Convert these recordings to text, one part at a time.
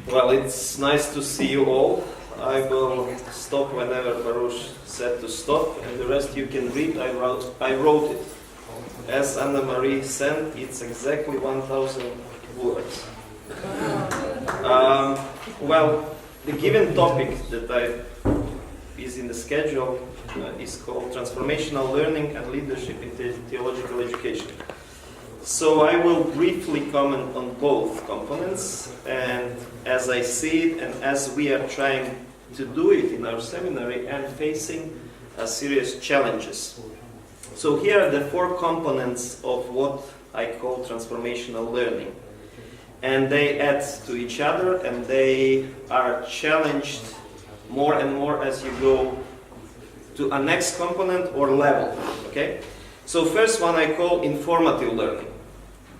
Well, it's nice to see you all. I will stop whenever Baruch said to stop, and the rest you can read. I wrote it. As Anna-Marie sent, it's exactly 1,000 words. Well, the given topic that is in the schedule is called Transformational Learning and Leadership in Theological Education. So I will briefly comment on both components, and as I see it, and as we are trying to do it in our seminary, and facing serious challenges. So here are the four components of what I call transformational learning. And they add to each other, and they are challenged more and more as you go to a next component or level. Okay? So first one I call informative learning.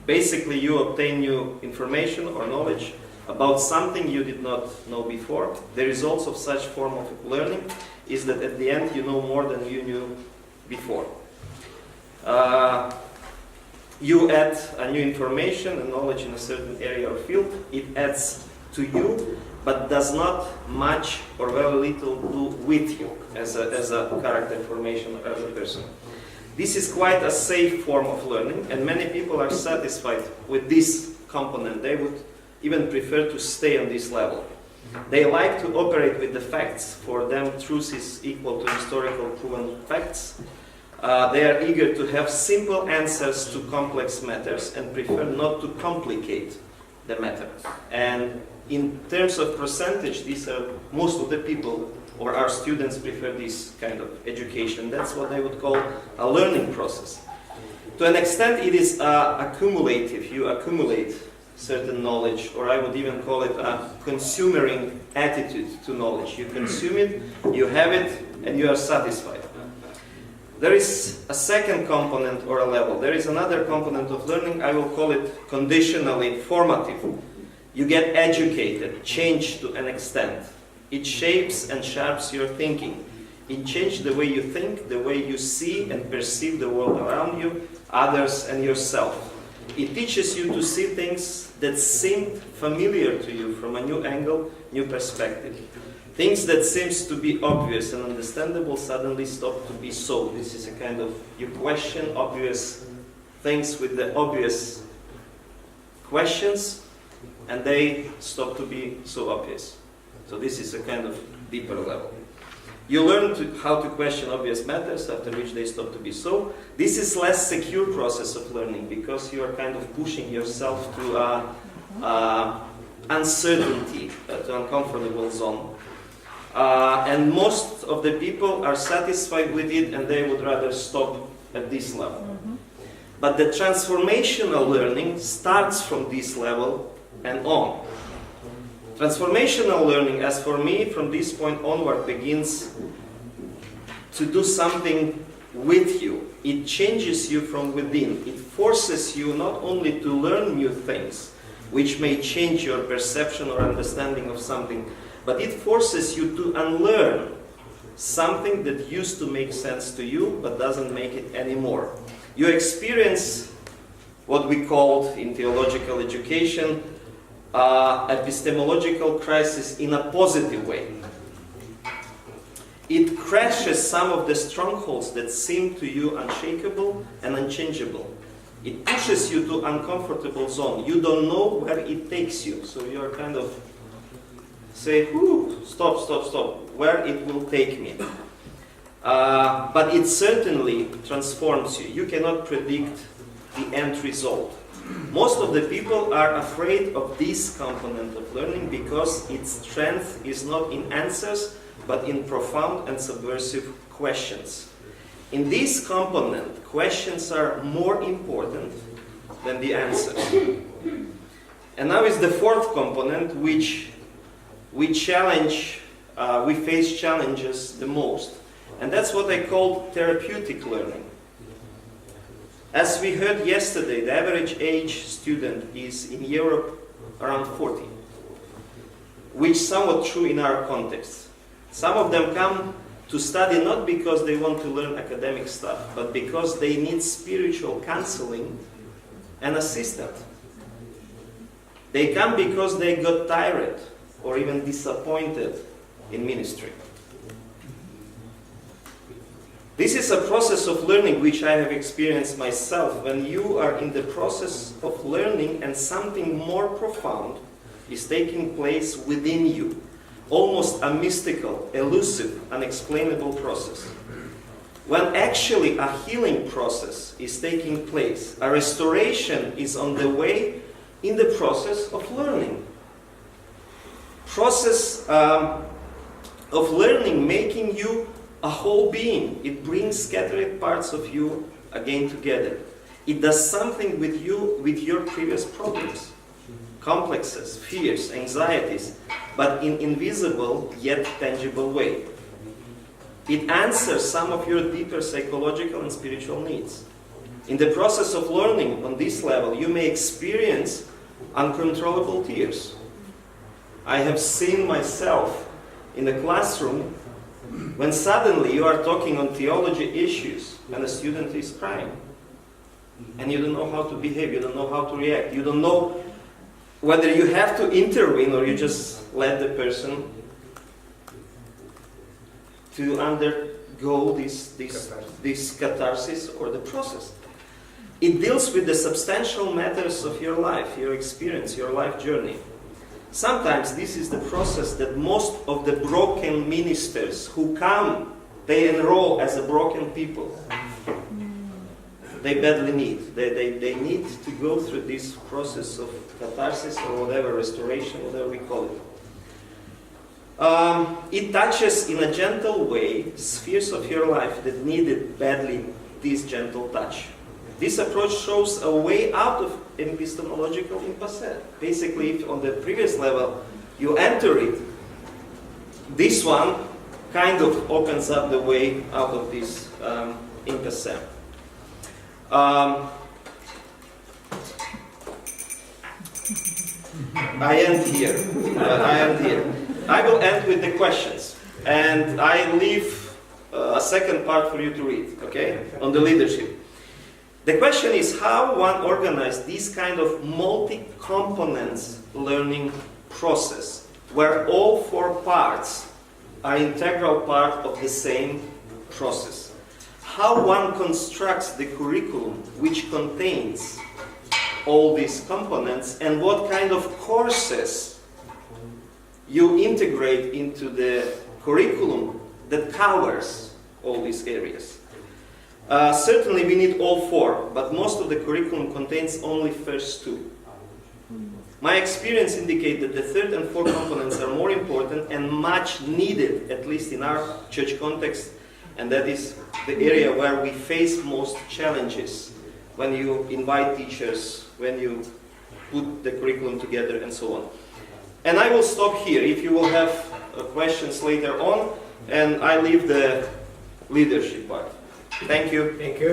Basically, you obtain new information or knowledge about something you did not know before. The results of such form of learning is that at the end you know more than you knew before. You add a new information and knowledge in a certain area or field. It adds to you, but does not much or very little do with you as a character formation or as a person. This is quite a safe form of learning, and many people are satisfied with this component. They would even prefer to stay on this level. They like to operate with the facts. For them, truth is equal to historical proven facts. They are eager to have simple answers to complex matters and prefer not to complicate the matter. And in terms of percentage, these are most of the people or our students prefer this kind of education. That's what they would call a learning process. To an extent, it is accumulative. You accumulate certain knowledge, or I would even call it a consumering attitude to knowledge. You consume it, you have it, and you are satisfied. There is a second component or a level. There is another component of learning. I will call it conditionally formative. You get educated, changed to an extent. It shapes and sharps your thinking. It changes the way you think, the way you see and perceive the world around you, others and yourself. It teaches you to see things that seemed familiar to you from a new angle, new perspective. Things that seems to be obvious and understandable suddenly stop to be so. This is a kind of, you question obvious things with the obvious questions, and they stop to be so obvious. So this is a kind of deeper level. You learn how to question obvious matters, after which they stop to be so. This is less secure process of learning, because you are kind of pushing yourself to uncertainty, to uncomfortable zone. And most of the people are satisfied with it, and they would rather stop at this level. But the transformational learning starts from this level and on. Transformational learning, as for me, from this point onward, begins to do something with you. It changes you from within. It forces you not only to learn new things, which may change your perception or understanding of something, but it forces you to unlearn something that used to make sense to you, but doesn't make it anymore. You experience what we called in theological education epistemological crisis in a positive way. It crashes some of the strongholds that seem to you unshakable and unchangeable. It pushes you to uncomfortable zone. You don't know where it takes you, so you are kind of say, stop, where it will take me. But it certainly transforms you. You cannot predict the end result. Most of the people are afraid of this component of learning because its strength is not in answers, but in profound and subversive questions. In this component, questions are more important than the answers. And now is the fourth component, which we face challenges the most. And that's what I call therapeutic learning. As we heard yesterday, the average age student is in Europe around 40, which is somewhat true in our context. Some of them come to study not because they want to learn academic stuff, but because they need spiritual counseling and assistance. They come because they got tired or even disappointed in ministry. This is a process of learning which I have experienced myself. When you are in the process of learning and something more profound is taking place within you, almost a mystical, elusive, unexplainable process. When actually a healing process is taking place, a restoration is on the way in the process of learning. Process of learning making you a whole being. It brings scattered parts of you again together. It does something with you, with your previous problems, complexes, fears, anxieties, but in invisible yet tangible way. It answers some of your deeper psychological and spiritual needs. In the process of learning on this level, you may experience uncontrollable tears. I have seen myself in the classroom when suddenly you are talking on theology issues and a student is crying. And you don't know how to behave, you don't know how to react, you don't know whether you have to intervene or you just let the person to undergo this catharsis or the process. It deals with the substantial matters of your life, your experience, your life journey. Sometimes this is the process that most of the broken ministers who come, they enroll as a broken people. They badly need. They need to go through this process of catharsis or whatever, restoration, whatever we call it. It touches in a gentle way spheres of your life that needed badly this gentle touch. This approach shows a way out of epistemological impasse. Basically, if on the previous level you enter it, this one kind of opens up the way out of this impasse. I end here. I will end with the questions, and I leave a second part for you to read, okay, on the leadership. The question is how one organizes this kind of multi-components learning process, where all four parts are integral part of the same process. How one constructs the curriculum which contains all these components, and what kind of courses you integrate into the curriculum that covers all these areas. Certainly we need all four, but most of the curriculum contains only first two. My experience indicates that the third and fourth components are more important and much needed, at least in our church context, and that is the area where we face most challenges when you invite teachers, when you put the curriculum together, and so on. And I will stop here. If you will have questions later on, and I leave the leadership part. Thank you. Thank you.